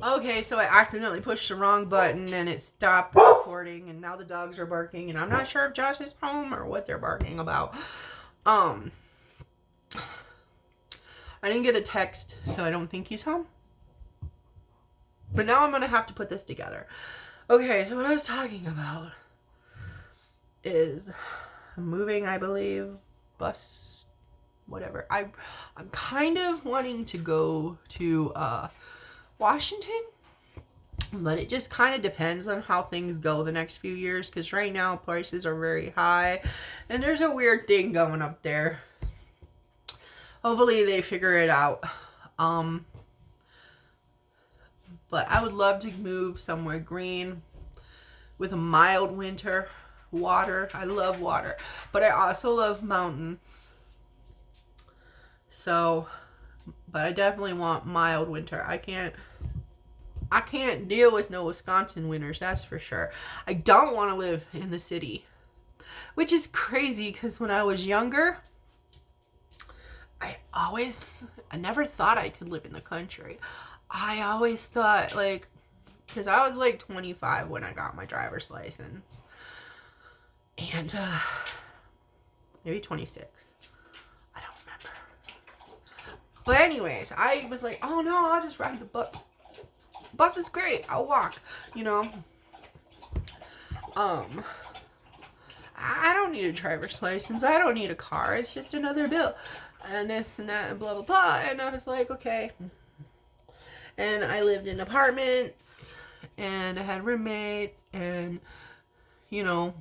Okay, so I accidentally pushed the wrong button and it stopped recording, and now the dogs are barking, and I'm not sure if Josh is home or what they're barking about. I didn't get a text, so I don't think he's home. But now I'm gonna have to put this together. Okay, so what I was talking about is moving, I believe, bus, whatever. I'm kind of wanting to go to Washington, but it just kind of depends on how things go the next few years, because right now prices are very high and there's a weird thing going up there. Hopefully they figure it out. But I would love to move somewhere green with a mild winter. Water, I love water, but I also love mountains. So, but I definitely want mild winter. I can't deal with no Wisconsin winters, that's for sure. I don't want to live in the city, which is crazy because when I was younger, I never thought I could live in the country. I always thought, like, because I was like 25 when I got my driver's license. And maybe 26. I don't remember. But anyways, I was like, oh no, I'll just ride the bus. Bus is great. I'll walk, you know. I don't need a driver's license. I don't need a car. It's just another bill. And this and that and blah, blah, blah. And I was like, okay. And I lived in apartments. And I had roommates. And, you know,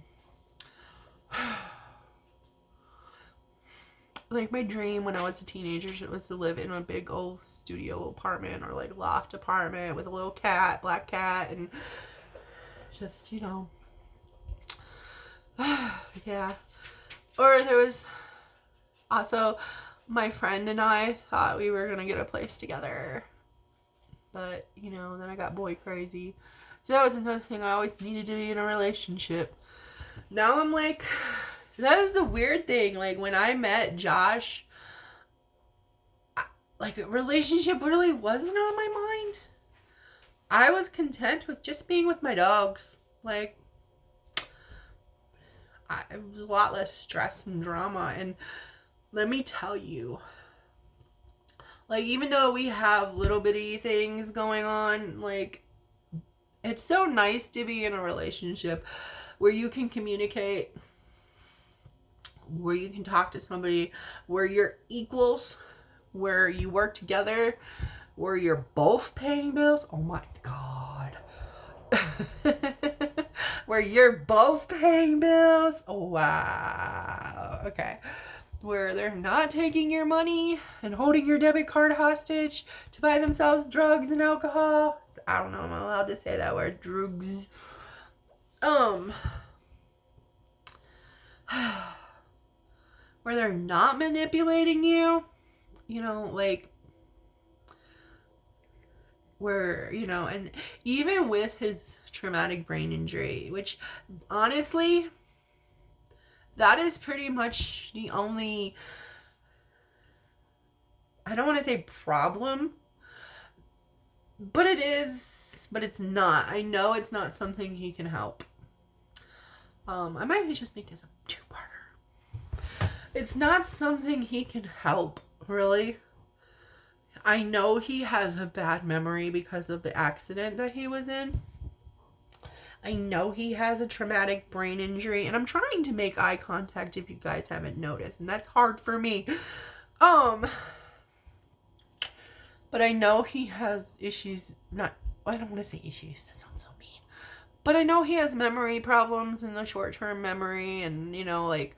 like my dream when I was a teenager was to live in a big old studio apartment or like loft apartment with a little cat, black cat, and just, you know, yeah. Or there was also my friend and I thought we were gonna get a place together, but you know, then I got boy crazy. So that was another thing. I always needed to be in a relationship. Now I'm like, that is the weird thing. Like, when I met Josh, like, a relationship really wasn't on my mind. I was content with just being with my dogs. Like, it was a lot less stress and drama. And let me tell you, like, even though we have little bitty things going on, like, it's so nice to be in a relationship where you can communicate, where you can talk to somebody, where you're equals, where you work together, where you're both paying bills. Oh my God. Where you're both paying bills. Oh, wow. Okay. Where they're not taking your money and holding your debit card hostage to buy themselves drugs and alcohol. I don't know, I'm not allowed to say that word, drugs. Where they're not manipulating you, you know, like, where, you know, and even with his traumatic brain injury, which honestly, that is pretty much the only, I don't want to say problem, but it is, but it's not. I know it's not something he can help. I might just make this a two-parter. It's not something he can help, really. I know he has a bad memory because of the accident that he was in. I know he has a traumatic brain injury, and I'm trying to make eye contact if you guys haven't noticed, and that's hard for me. But I know he has issues, I don't want to say issues, that sounds so mean. But I know he has memory problems in the short-term memory and, you know, like,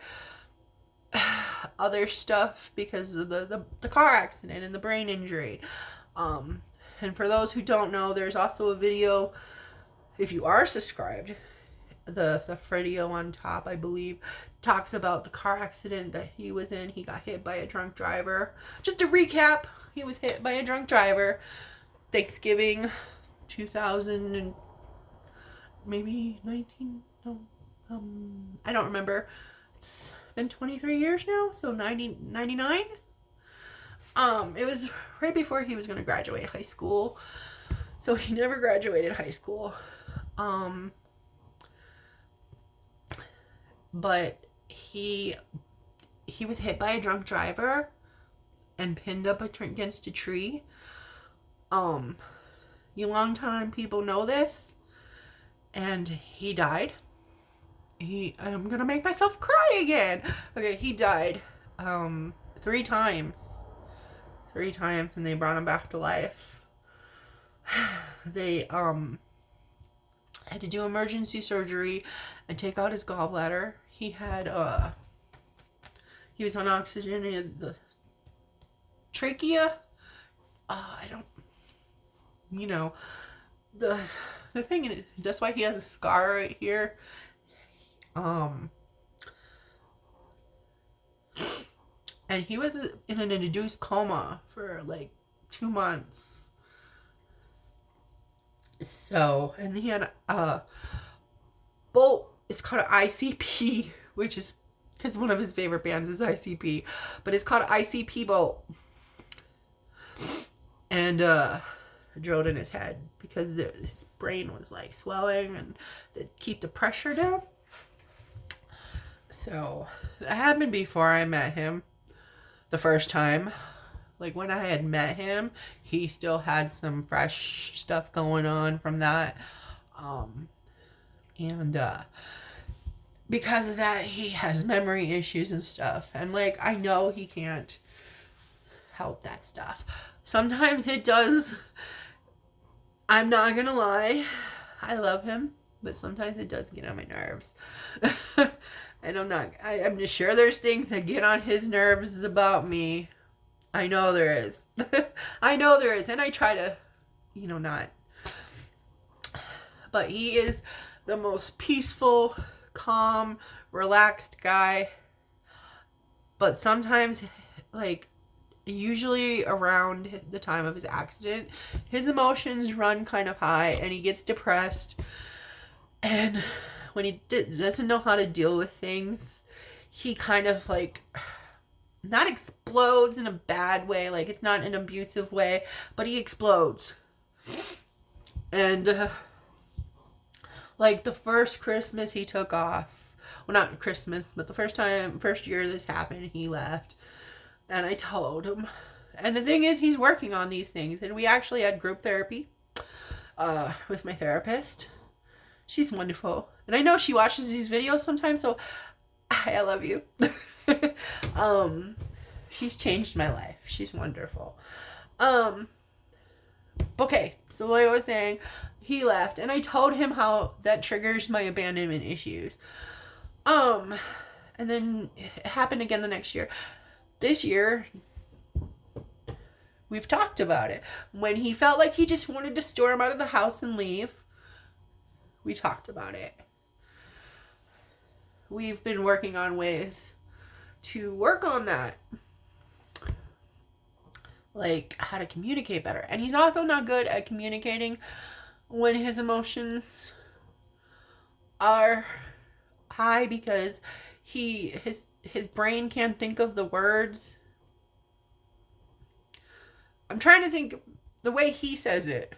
other stuff because of the car accident and the brain injury. And for those who don't know, there's also a video, if you are subscribed, the video on top, I believe, talks about the car accident that he was in. He got hit by a drunk driver. Just to recap, he was hit by a drunk driver Thanksgiving 2000 and maybe 19, no, I don't remember. It's been 23 years now, so 99. It was right before he was going to graduate high school. So he never graduated high school. But he was hit by a drunk driver and pinned up against a tree. You long time people know this, and he died. I'm gonna make myself cry again. Okay, he died 3 times. 3 times, and they brought him back to life. They had to do emergency surgery and take out his gallbladder. He was on oxygen. He had the trachea. I don't, the thing. That's why he has a scar right here. And he was in an induced coma for like 2 months. So, and he had a bolt. It's called an ICP, which is because one of his favorite bands is ICP, but it's called an ICP bolt. And drilled in his head because his brain was like swelling and to keep the pressure down. So that happened before I met him the first time. Like when I had met him, he still had some fresh stuff going on from that. And because of that, he has memory issues and stuff. And like, I know he can't help that stuff. Sometimes it does. I'm not gonna lie. I love him, but sometimes it does get on my nerves. And I'm just sure there's things that get on his nerves about me. I know there is. I know there is. And I try to, not. But he is the most peaceful, calm, relaxed guy. But sometimes, like, usually around the time of his accident, his emotions run kind of high and he gets depressed. And when he doesn't know how to deal with things, he kind of like not explodes in a bad way, like it's not an abusive way, but he explodes. And like the first Christmas he took off, well, not Christmas, but the first year this happened, he left. And I told him, and the thing is, he's working on these things, and we actually had group therapy with my therapist. She's wonderful, and I know she watches these videos sometimes, so I love you. She's changed my life. She's wonderful. Okay, so like I was saying, he left, and I told him how that triggers my abandonment issues. And then it happened again the next year. This year, we've talked about it. When he felt like he just wanted to storm out of the house and leave, we talked about it. We've been working on ways to work on that. Like how to communicate better. And he's also not good at communicating when his emotions are high because his brain can't think of the words. I'm trying to think the way he says it.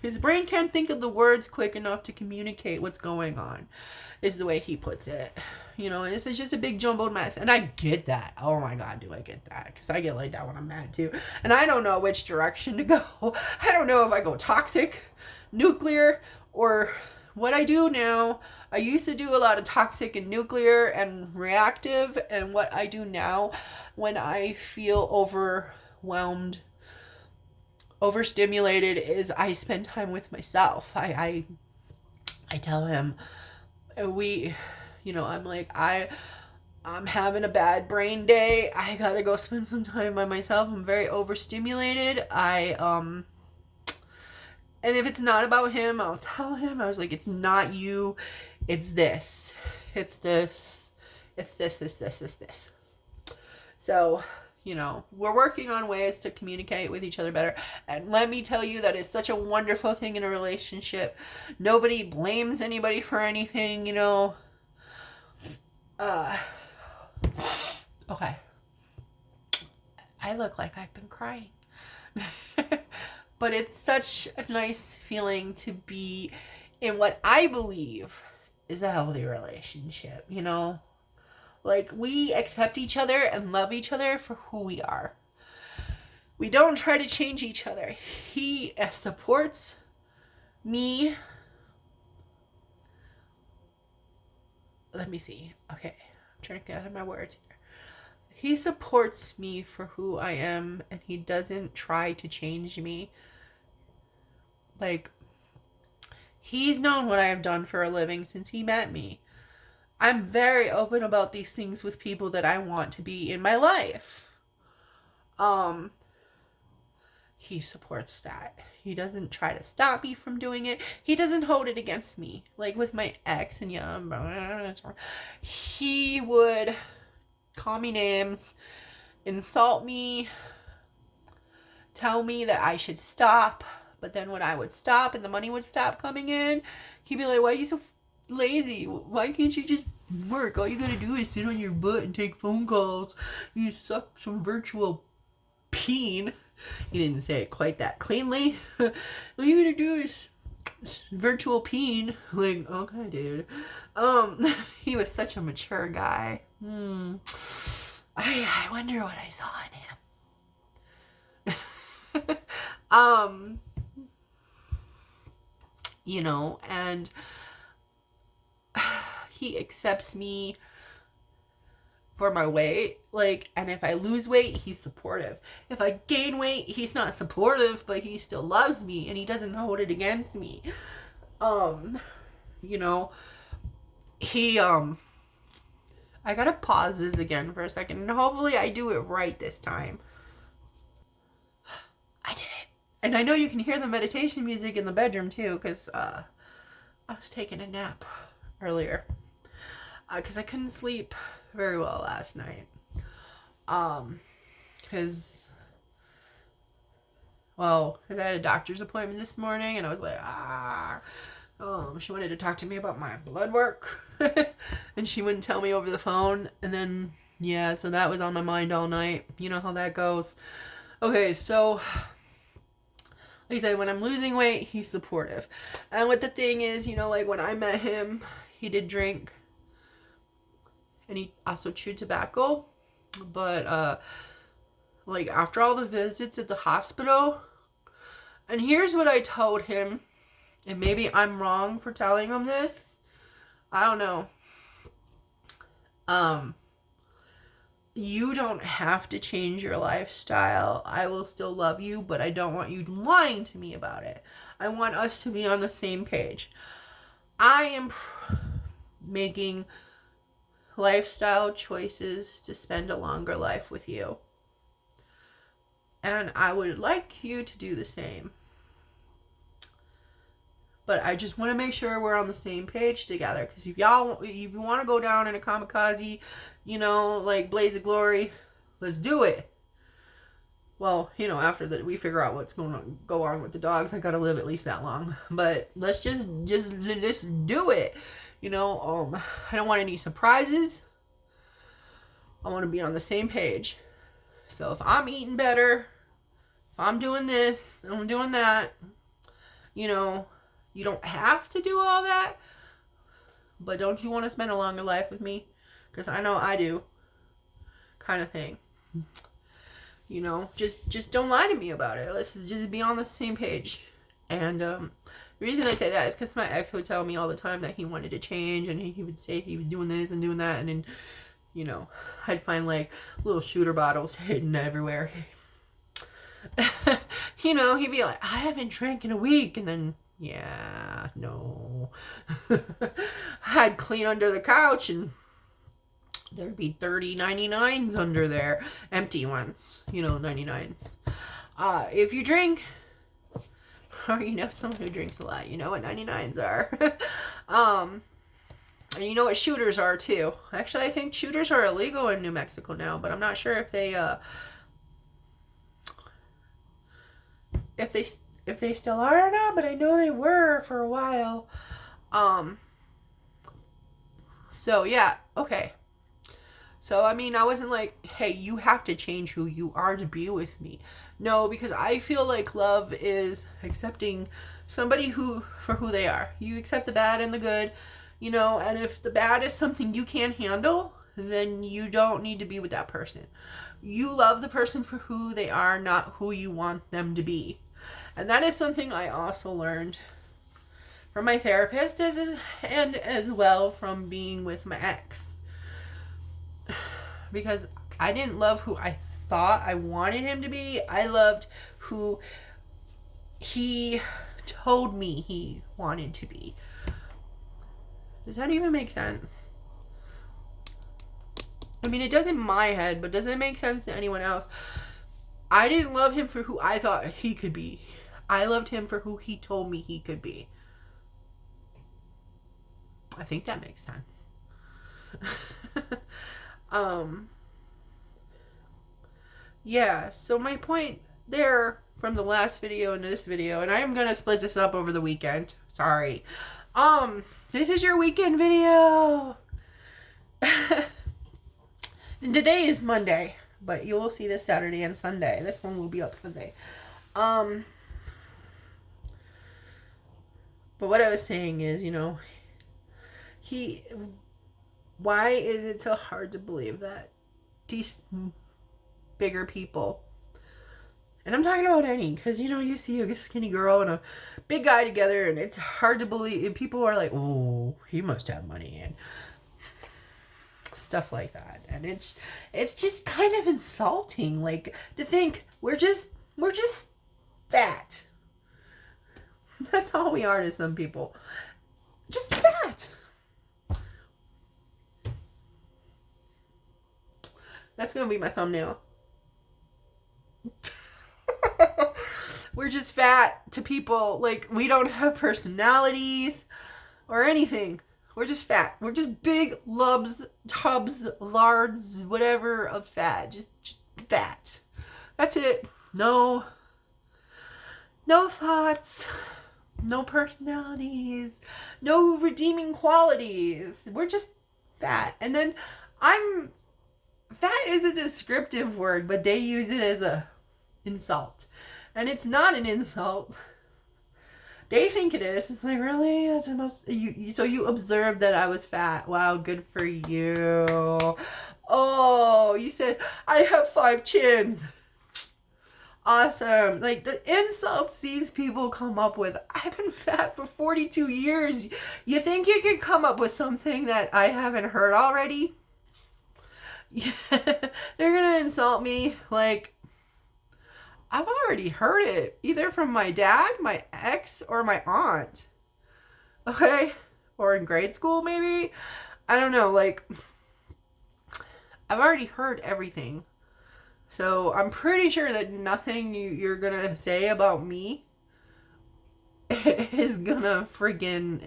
His brain can't think of the words quick enough to communicate what's going on, is the way he puts it. It's just a big jumbled mess. And I get that. Oh my God, do I get that? Because I get like that when I'm mad too. And I don't know which direction to go. I don't know if I go toxic, nuclear, or what I do now. I used to do a lot of toxic and nuclear and reactive. And what I do now when I feel overwhelmed, overstimulated, is I spend time with myself. I tell him, I'm like, I'm having a bad brain day. I gotta go spend some time by myself. I'm very overstimulated. And if it's not about him, I'll tell him. I was like, it's not you. It's this. It's this. It's this. So, we're working on ways to communicate with each other better. And let me tell you, that is such a wonderful thing in a relationship. Nobody blames anybody for anything, Okay. I look like I've been crying. But it's such a nice feeling to be in what I believe is a healthy relationship, you know? Like, we accept each other and love each other for who we are. We don't try to change each other. He supports me. Let me see. Okay. I'm trying to gather my words here. He supports me for who I am, and he doesn't try to change me. Like, he's known what I have done for a living since he met me. I'm very open about these things with people that I want to be in my life. He supports that. He doesn't try to stop me from doing it. He doesn't hold it against me. Like with my ex and he would call me names, insult me, tell me that I should stop. But then when I would stop and the money would stop coming in, he'd be like, why are you so lazy? Why can't you just work? All you gotta do is sit on your butt and take phone calls. You suck some virtual peen. He didn't say it quite that cleanly. All you gotta do is virtual peen. Like, okay, dude. He was such a mature guy. I wonder what I saw in him. You know, and he accepts me for my weight, like, and if I lose weight, he's supportive. If I gain weight, he's not supportive, but he still loves me and he doesn't hold it against me. You know, I gotta pause this again for a second, and hopefully I do it right this time. I did it. And I know you can hear the meditation music in the bedroom too, because I was taking a nap earlier. Because I couldn't sleep very well last night. Because I had a doctor's appointment this morning, and I was like, she wanted to talk to me about my blood work. And she wouldn't tell me over the phone. And then, so that was on my mind all night. You know how that goes. Okay, so like I said, when I'm losing weight, he's supportive. And what the thing is, you know, like when I met him, he did drink. And he also chewed tobacco. But, like, after all the visits at the hospital, and here's what I told him, and maybe I'm wrong for telling him this. I don't know. You don't have to change your lifestyle. I will still love you, but I don't want you lying to me about it. I want us to be on the same page. I am making lifestyle choices to spend a longer life with you. And I would like you to do the same. But I just want to make sure we're on the same page together. Because if you want to go down in a kamikaze, you know, like blaze of glory, let's do it. Well, you know, after that we figure out what's going to go on with the dogs. I got to live at least that long. But let's just do it. You know, I don't want any surprises. I want to be on the same page. So if I'm eating better, if I'm doing this, I'm doing that, you know, you don't have to do all that. But don't you want to spend a longer life with me? Because I know I do. Kind of thing. You know, just don't lie to me about it. Let's just be on the same page. And the reason I say that is because my ex would tell me all the time that he wanted to change, and he would say he was doing this and doing that, and then, you know, I'd find like little shooter bottles hidden everywhere. You know, he'd be like, I haven't drank in a week, and then, no. I'd clean under the couch, and there'd be 30 99s under there, empty ones, you know, 99s. If you drink, or you know someone who drinks a lot, you know what 99s are. And you know what shooters are too. Actually, I think shooters are illegal in New Mexico now, but I'm not sure if they still are or not, but I know they were for a while. So yeah, okay. So, I mean, I wasn't like, hey, you have to change who you are to be with me. No, because I feel like love is accepting somebody for who they are. You accept the bad and the good, you know, and if the bad is something you can't handle, then you don't need to be with that person. You love the person for who they are, not who you want them to be. And that is something I also learned from my therapist and as well from being with my ex. Because I didn't love who I thought I wanted him to be. I loved who he told me he wanted to be. Does that even make sense? I mean, it does in my head, but does it make sense to anyone else? I didn't love him for who I thought he could be. I loved him for who he told me he could be. I think that makes sense. Yeah, so my point there from the last video and this video, and I am gonna split this up over the weekend. Sorry. This is your weekend video. And today is Monday, but you will see this Saturday and Sunday. This one will be up Sunday. But what I was saying is, you know, why is it so hard to believe that these bigger people, and I'm talking about any, because, you know, you see a skinny girl and a big guy together, and it's hard to believe. People are like, oh, he must have money, and stuff like that. And it's just kind of insulting, like, to think we're just fat. That's all we are to some people. Just fat. That's gonna be my thumbnail. We're just fat to people. Like, we don't have personalities or anything. We're just fat. We're just big lubs, tubs, lards, whatever of fat. Just fat. That's it. No thoughts. No personalities. No redeeming qualities. We're just fat. And then fat is a descriptive word, but they use it as a insult. And it's not an insult. They think it is. It's like, really? That's the most... So you observed that I was fat. Wow, good for you. Oh, you said, I have 5 chins. Awesome. Like, the insults these people come up with. I've been fat for 42 years. You think you could come up with something that I haven't heard already? Yeah. They're gonna insult me like... I've already heard it, either from my dad, my ex, or my aunt. Okay? Or in grade school, maybe? I don't know, like, I've already heard everything. So, I'm pretty sure that nothing you're gonna say about me is gonna friggin'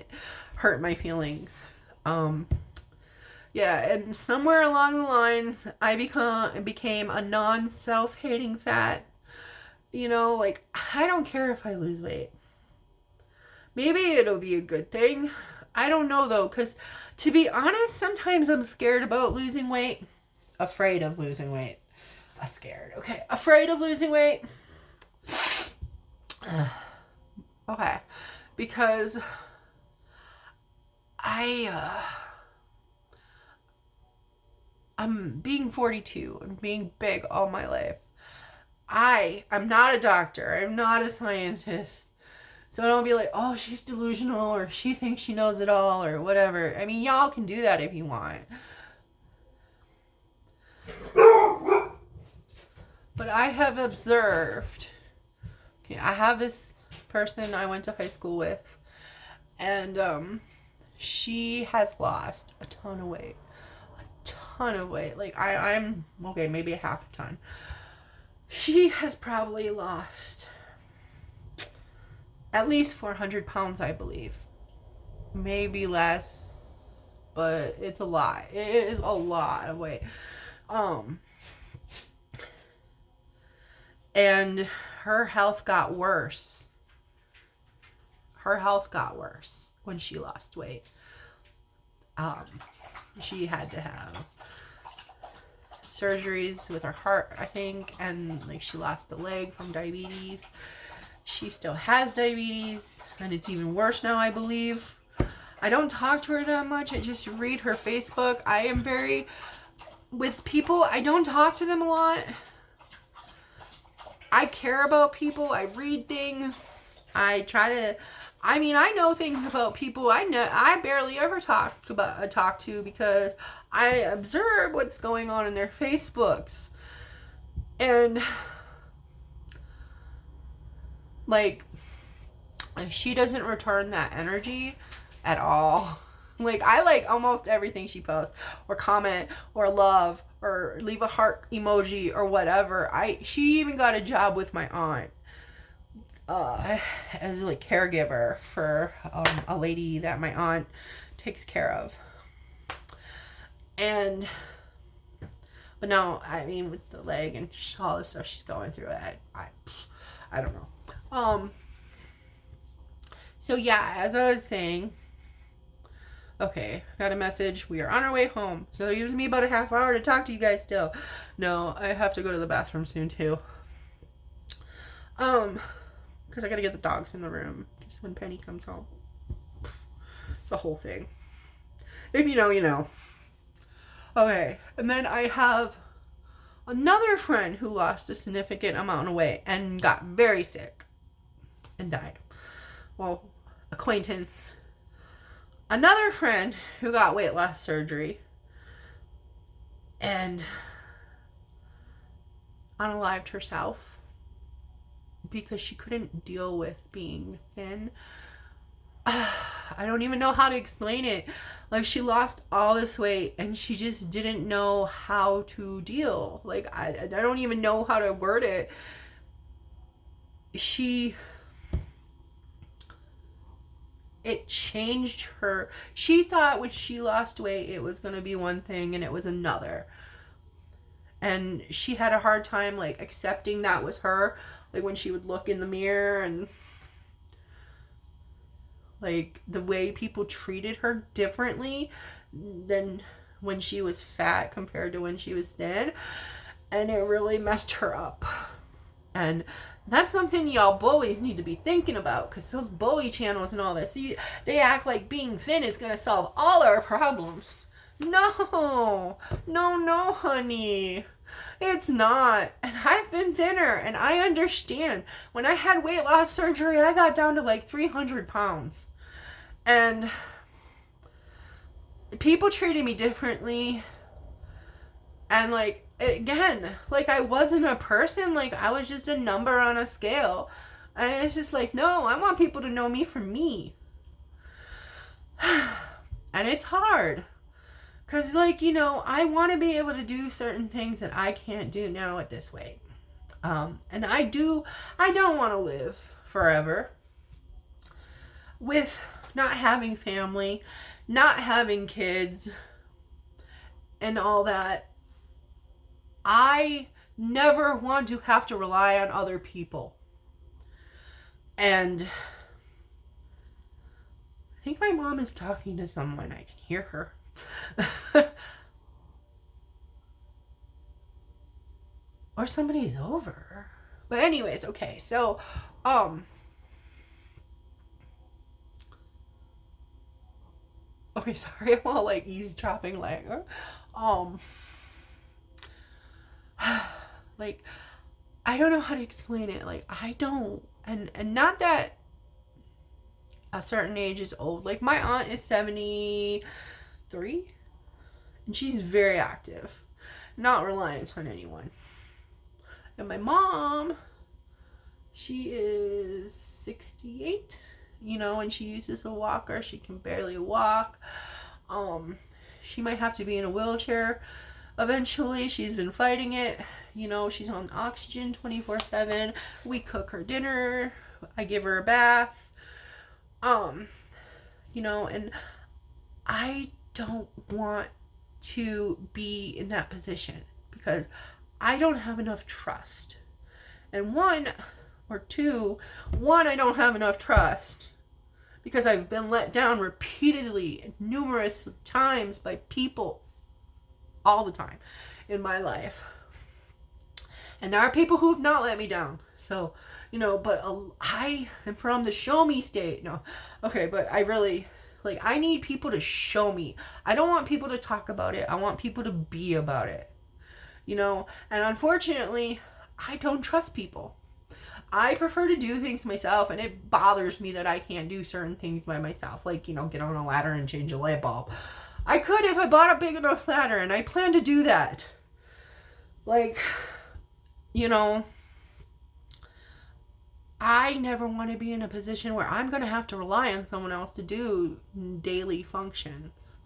hurt my feelings. Yeah, and somewhere along the lines, I became a non-self-hating fat. You know, like, I don't care if I lose weight. Maybe it'll be a good thing. I don't know, though, because, to be honest, sometimes I'm scared about losing weight. Afraid of losing weight. Scared. Okay, afraid of losing weight. Okay, because I'm being 42 and being big all my life. I'm not a doctor. I'm not a scientist. So don't be like, oh, she's delusional, or she thinks she knows it all, or whatever. I mean, y'all can do that if you want. But I have observed. Okay, I have this person I went to high school with, and she has lost a ton of weight. A ton of weight. Like, I'm, okay, maybe a half a ton. She has probably lost at least 400 pounds, I believe. Maybe less, but it's a lot. It is a lot of weight. And her health got worse. Her health got worse when she lost weight. She had to have surgeries with her heart, I think, and like she lost a leg from diabetes. She still has diabetes, and it's even worse now, I believe. I don't talk to her that much. I just read her Facebook. I am very, with people, I don't talk to them a lot. I care about people. I read things. I try to, I mean, I know things about people I barely ever talk to because I observe what's going on in their Facebooks. And like, she doesn't return that energy at all. Like, I like almost everything she posts, or comment, or love, or leave a heart emoji, or whatever. She even got a job with my aunt, as like caregiver for a lady that my aunt takes care of. And but no, I mean, with the leg and all the stuff she's going through, I don't know. So yeah, as I was saying, okay, got a message. We are on our way home. So it gives me about a half hour to talk to you guys still. No, I have to go to the bathroom soon too. Because I gotta get the dogs in the room. Because when Penny comes home, it's a whole thing. If you know, you know. Okay, and then I have another friend who lost a significant amount of weight and got very sick and died. Well, acquaintance. Another friend who got weight loss surgery and unalived herself because she couldn't deal with being thin. I don't even know how to explain it. Like, she lost all this weight and she just didn't know how to deal. Like, I don't even know how to word it. It changed her. She thought when she lost weight it was going to be one thing and it was another. And she had a hard time like accepting that was her. Like when she would look in the mirror and like the way people treated her differently than when she was fat compared to when she was thin. And it really messed her up. And that's something y'all bullies need to be thinking about, because those bully channels and all this, they act like being thin is going to solve all our problems. No, honey. It's not. And I've been thinner, and I understand. When I had weight loss surgery, I got down to like 300 pounds. And people treated me differently. And like, again, like I wasn't a person, like I was just a number on a scale. And it's just like, no, I want people to know me for me. And it's hard. Because, like, you know, I want to be able to do certain things that I can't do now at this weight. And I don't want to live forever with not having family, not having kids, and all that. I never want to have to rely on other people. And I think my mom is talking to someone. I can hear her. Or somebody's over. But anyways, okay, so okay, sorry, I'm all like eavesdropping, like like I don't know how to explain it. Like I don't, and not that a certain age is old. Like my aunt is 73 and she's very active, not reliant on anyone. And my mom, she is 68, you know, and she uses a walker. She can barely walk. She might have to be in a wheelchair eventually. She's been fighting it. You know, she's on oxygen 24/7. We cook her dinner. I give her a bath. You know, and I don't want to be in that position because I don't have enough trust. And one, I don't have enough trust because I've been let down repeatedly, numerous times by people all the time. in my life. And there are people who have not let me down. So, you know, but I am from the show me state. No. Okay, but I really, like, I need people to show me. I don't want people to talk about it. I want people to be about it. You know, and unfortunately, I don't trust people. I prefer to do things myself, and it bothers me that I can't do certain things by myself. Like, you know, get on a ladder and change a light bulb. I could if I bought a big enough ladder, and I plan to do that. Like, you know, I never want to be in a position where I'm going to have to rely on someone else to do daily functions.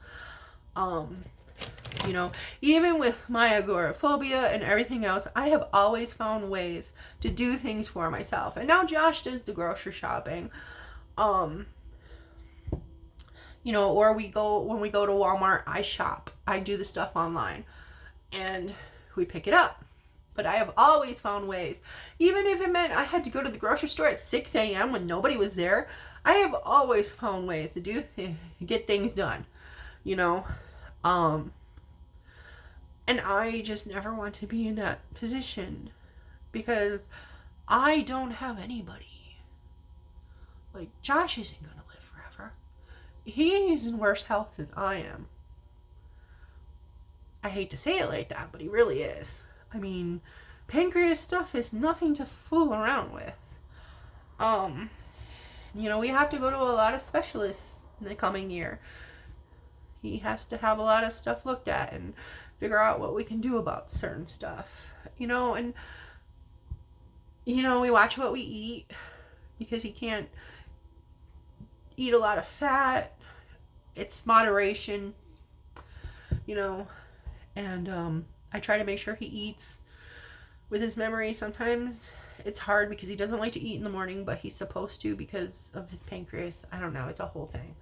You know, even with my agoraphobia and everything else, I have always found ways to do things for myself. And now Josh does the grocery shopping. You know, or when we go to Walmart, I shop. I do the stuff online. And we pick it up. But I have always found ways. Even if it meant I had to go to the grocery store at 6 a.m. when nobody was there, I have always found ways to get things done. You know? And I just never want to be in that position because I don't have anybody. Like, Josh isn't going to live forever. He's in worse health than I am. I hate to say it like that, but he really is. I mean, pancreas stuff is nothing to fool around with. You know, we have to go to a lot of specialists in the coming year. He has to have a lot of stuff looked at and figure out what we can do about certain stuff, you know, and, you know, we watch what we eat because he can't eat a lot of fat. It's moderation, you know, and I try to make sure he eats with his memory. Sometimes it's hard because he doesn't like to eat in the morning, but he's supposed to because of his pancreas. I don't know. It's a whole thing.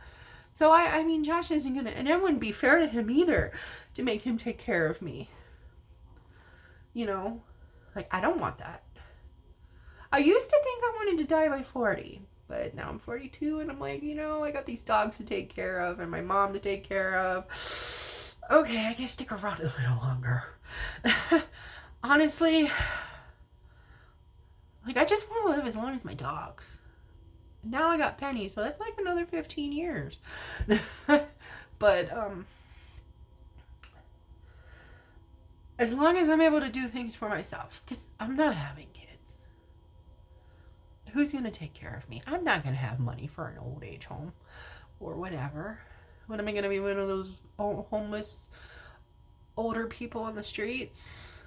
So, I mean, Josh isn't going to, and it wouldn't be fair to him either to make him take care of me. You know, like, I don't want that. I used to think I wanted to die by 40, but now I'm 42 and I'm like, you know, I got these dogs to take care of and my mom to take care of. Okay, I can stick around a little longer. Honestly, like, I just want to live as long as my dogs. Now I got Penny, so that's like another 15 years. But, as long as I'm able to do things for myself, because I'm not having kids. Who's going to take care of me? I'm not going to have money for an old age home or whatever. What am I going to be, one of those homeless older people on the streets?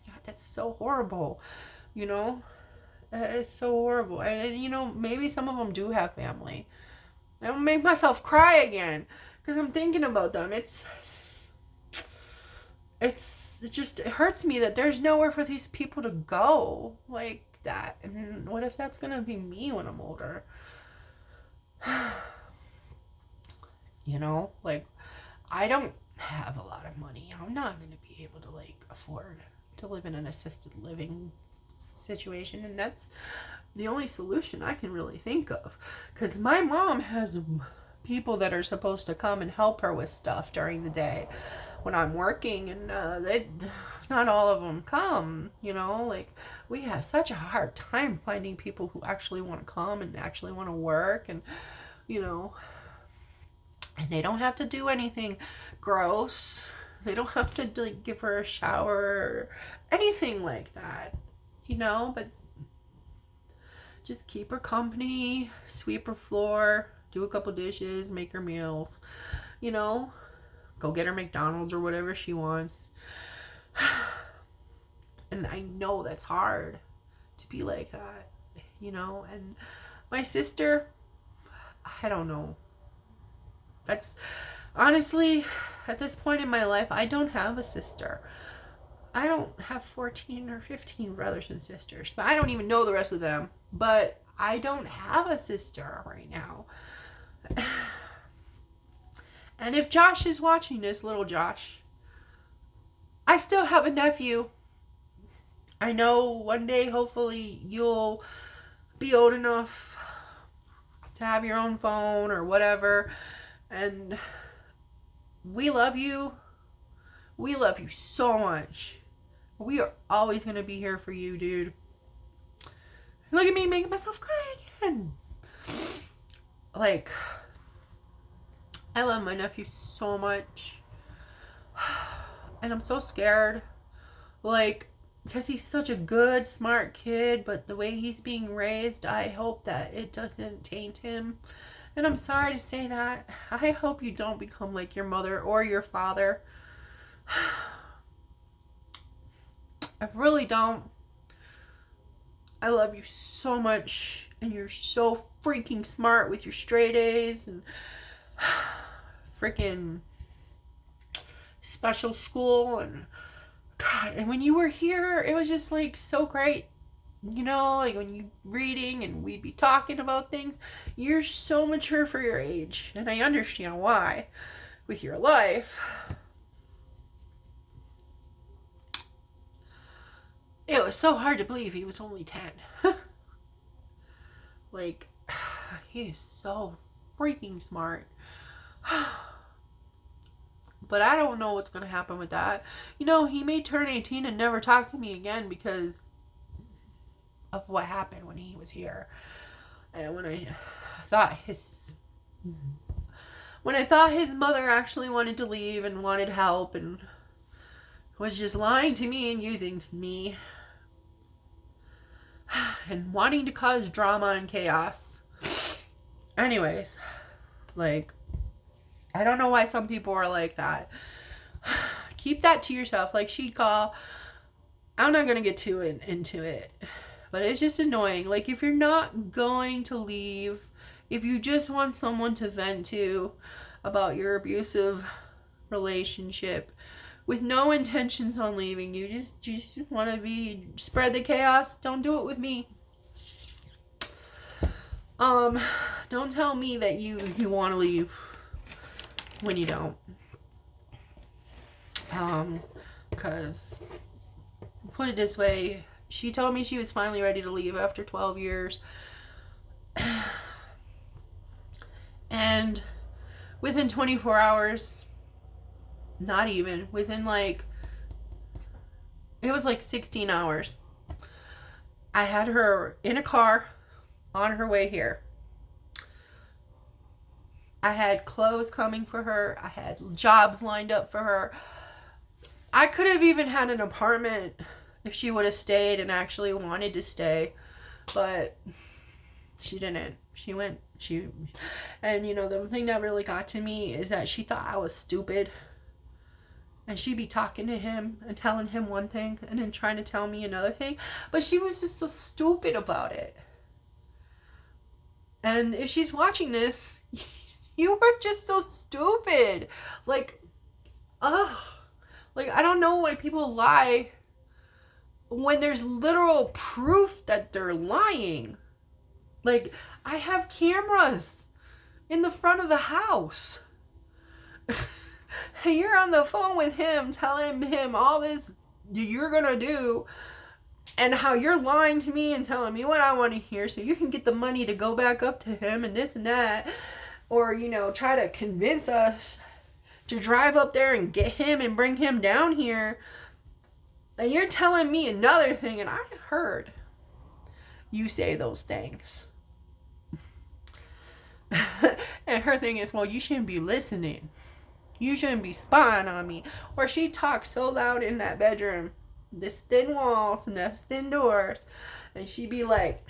God, that's so horrible, you know? It's so horrible. And, you know, maybe some of them do have family. I will make myself cry again because I'm thinking about them. It hurts me that there's nowhere for these people to go like that. And what if that's going to be me when I'm older? You know, like, I don't have a lot of money. I'm not going to be able to, like, afford to live in an assisted living situation, and that's the only solution I can really think of, because my mom has people that are supposed to come and help her with stuff during the day when I'm working, and not all of them come, you know. Like, we have such a hard time finding people who actually want to come and actually want to work, and, you know, and they don't have to do anything gross. They don't have to, like, give her a shower or anything like that. You know, but just keep her company, sweep her floor, do a couple dishes, make her meals, you know, go get her McDonald's or whatever she wants. And I know that's hard to be like that, you know. And my sister, I don't know. That's honestly, at this point in my life, I don't have a sister. I don't have 14 or 15 brothers and sisters, but I don't even know the rest of them. But I don't have a sister right now. And if Josh is watching this, little Josh, I still have a nephew. I know one day, hopefully, you'll be old enough to have your own phone or whatever. And we love you. We love you so much. We are always going to be here for you, dude. Look at me making myself cry again. Like, I love my nephew so much. And I'm so scared. Like, because he's such a good, smart kid, but the way he's being raised, I hope that it doesn't taint him. And I'm sorry to say that. I hope you don't become like your mother or your father. I really don't. I love you so much, and you're so freaking smart with your straight A's and freaking special school, and God, and when you were here, it was just like so great. You know, like when you reading and we'd be talking about things, you're so mature for your age, and I understand why with your life. It was so hard to believe he was only 10. Like, he is so freaking smart. But I don't know what's going to happen with that. You know, he may turn 18 and never talk to me again because of what happened when he was here. And when I thought his mother actually wanted to leave and wanted help and was just lying to me and using me and wanting to cause drama and chaos. Anyways, like, I don't know why some people are like that. Keep that to yourself. Like she'd call. I'm not going to get too into it. But it's just annoying. Like, if you're not going to leave, if you just want someone to vent to about your abusive relationship with no intentions on leaving, you just want to spread the chaos, don't do it with me. Don't tell me that you want to leave when you don't. Because, put it this way, she told me she was finally ready to leave after 12 years. And within 24 hours, not even, within like, it was like 16 hours, I had her in a car on her way here. I had clothes coming for her. I had jobs lined up for her. I could have even had an apartment if she would have stayed and actually wanted to stay, but she didn't. And you know, the thing that really got to me is that she thought I was stupid, and she'd be talking to him and telling him one thing and then trying to tell me another thing, but she was just so stupid about it. And if she's watching this, you were just so stupid. Like, ugh. Like, I don't know why people lie when there's literal proof that they're lying. Like, I have cameras in the front of the house. You're on the phone with him telling him all this you're gonna do and how you're lying to me and telling me what I want to hear so you can get the money to go back up to him and this and that. Or, you know, try to convince us to drive up there and get him and bring him down here. And you're telling me another thing, and I heard you say those things. And her thing is, well, you shouldn't be listening. You shouldn't be spying on me. Or she talks so loud in that bedroom. This thin walls and this thin doors. And she'd be like,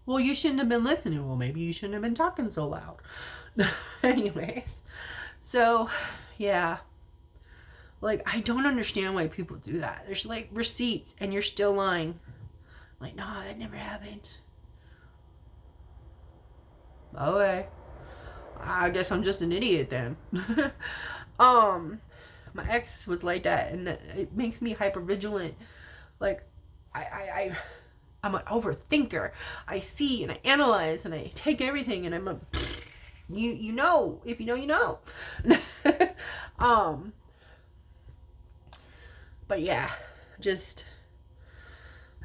well, you shouldn't have been listening. Well, maybe you shouldn't have been talking so loud. Anyways. So, yeah. Like, I don't understand why people do that. There's, like, receipts, and you're still lying. Like, no, that never happened. Okay. I guess I'm just an idiot then. My ex was like that, and it makes me hypervigilant. Like, I'm an overthinker. I see, and I analyze, and I take everything, and I'm a... You know. If you know, you know. But yeah, just,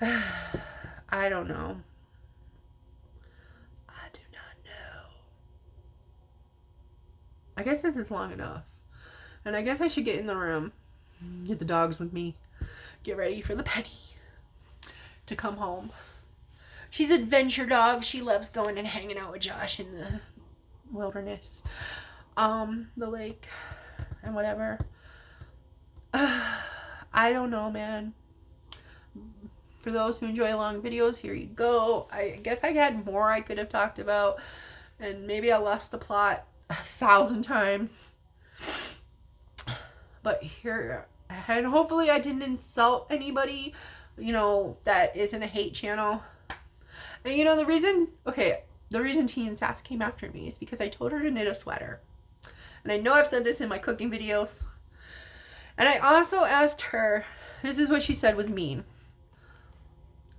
I don't know. I do not know. I guess this is long enough. And I guess I should get in the room, get the dogs with me, get ready for the Penny to come home. She's an adventure dog. She loves going and hanging out with Josh in the wilderness, the lake, and whatever. I don't know, man. For those who enjoy long videos, here you go. I guess I had more I could have talked about, and maybe I lost the plot 1,000 times. But here, and hopefully I didn't insult anybody, that isn't a hate channel. And the reason Teen Sass came after me is because I told her to knit a sweater. And I know I've said this in my cooking videos. And I also asked her, this is what she said was mean,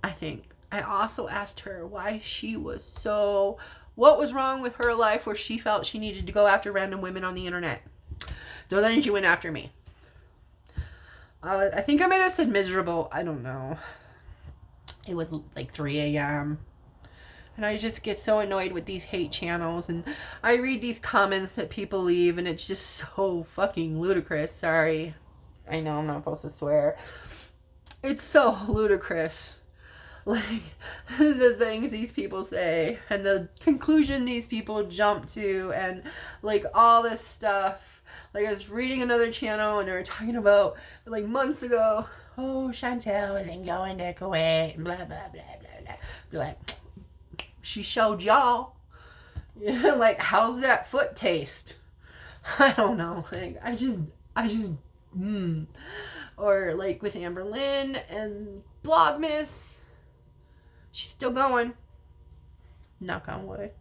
I think. I also asked her why she was what was wrong with her life where she felt she needed to go after random women on the internet. So then she went after me. I think I might have said miserable. I don't know. It was like 3 a.m. And I just get so annoyed with these hate channels. And I read these comments that people leave. And it's just so fucking ludicrous. Sorry. I know I'm not supposed to swear. It's so ludicrous. Like, the things these people say. And the conclusion these people jump to. And, like, all this stuff. Like, I was reading another channel. And they were talking about, like, months ago. Oh, Chantel isn't going to Kuwait. Blah, blah, blah, blah, blah. Like, she showed y'all. Yeah, like, how's that foot taste? I don't know. Like, I just, Or, like, with Amber Lynn and Vlogmas. She's still going. Knock on wood.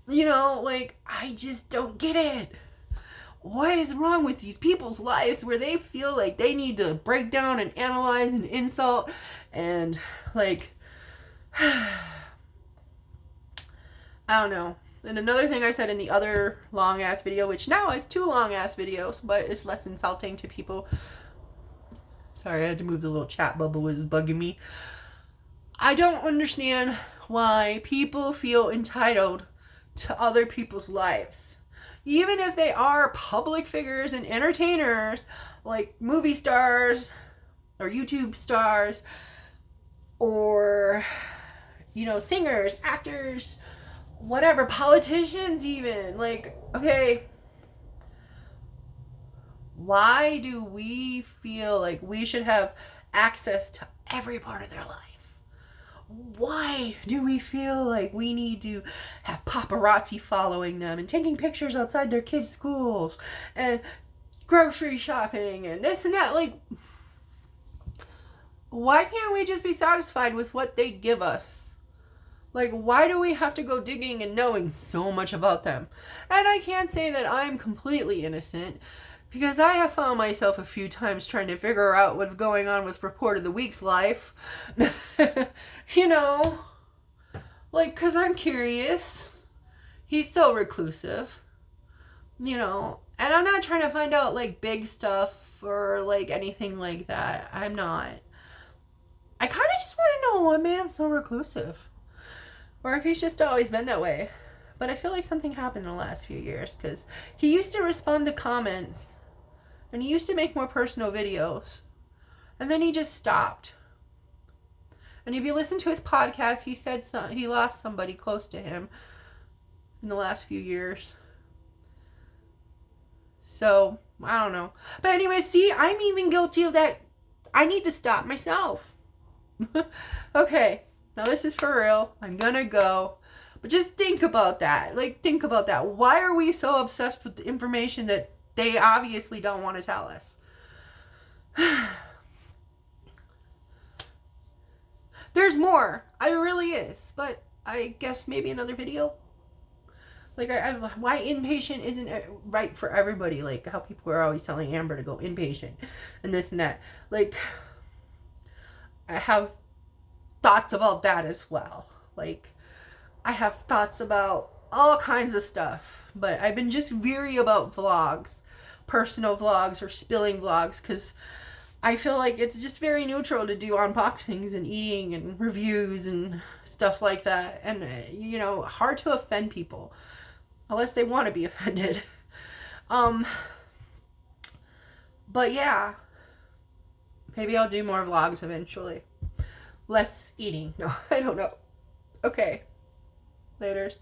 Like, I just don't get it. What is wrong with these people's lives where they feel like they need to break down and analyze and insult and, like, I don't know. And another thing I said in the other long-ass video, which now is 2 long-ass videos, but it's less insulting to people. Sorry, I had to move the little chat bubble. It was bugging me. I don't understand why people feel entitled to other people's lives. Even if they are public figures and entertainers, like movie stars or YouTube stars or, singers, actors, whatever, politicians even. Like, okay, why do we feel like we should have access to every part of their life? Why do we feel like we need to have paparazzi following them and taking pictures outside their kids' schools and grocery shopping and this and that? Like, why can't we just be satisfied with what they give us? Like, why do we have to go digging and knowing so much about them? And I can't say that I'm completely innocent, because I have found myself a few times trying to figure out what's going on with Report of the Week's life. Like, because I'm curious. He's so reclusive. And I'm not trying to find out, like, big stuff or, like, anything like that. I'm not. I kind of just want to know what made him so reclusive. Or if he's just always been that way. But I feel like something happened in the last few years, because he used to respond to comments. And he used to make more personal videos. And then he just stopped. And if you listen to his podcast, he said he lost somebody close to him in the last few years. So, I don't know. But anyway, see, I'm even guilty of that. I need to stop myself. Okay, now this is for real. I'm gonna go. But just think about that. Like, think about that. Why are we so obsessed with the information that they obviously don't want to tell us? There's more. It really is. But I guess maybe another video. Like, why inpatient isn't right for everybody. Like, how people are always telling Amber to go inpatient. And this and that. Like, I have thoughts about that as well. Like, I have thoughts about all kinds of stuff. But I've been just weary about vlogs. Personal vlogs or spilling vlogs. Because I feel like it's just very neutral to do unboxings and eating and reviews and stuff like that. And, hard to offend people. Unless they want to be offended. But yeah, maybe I'll do more vlogs eventually. Less eating. No, I don't know. Okay. Laters.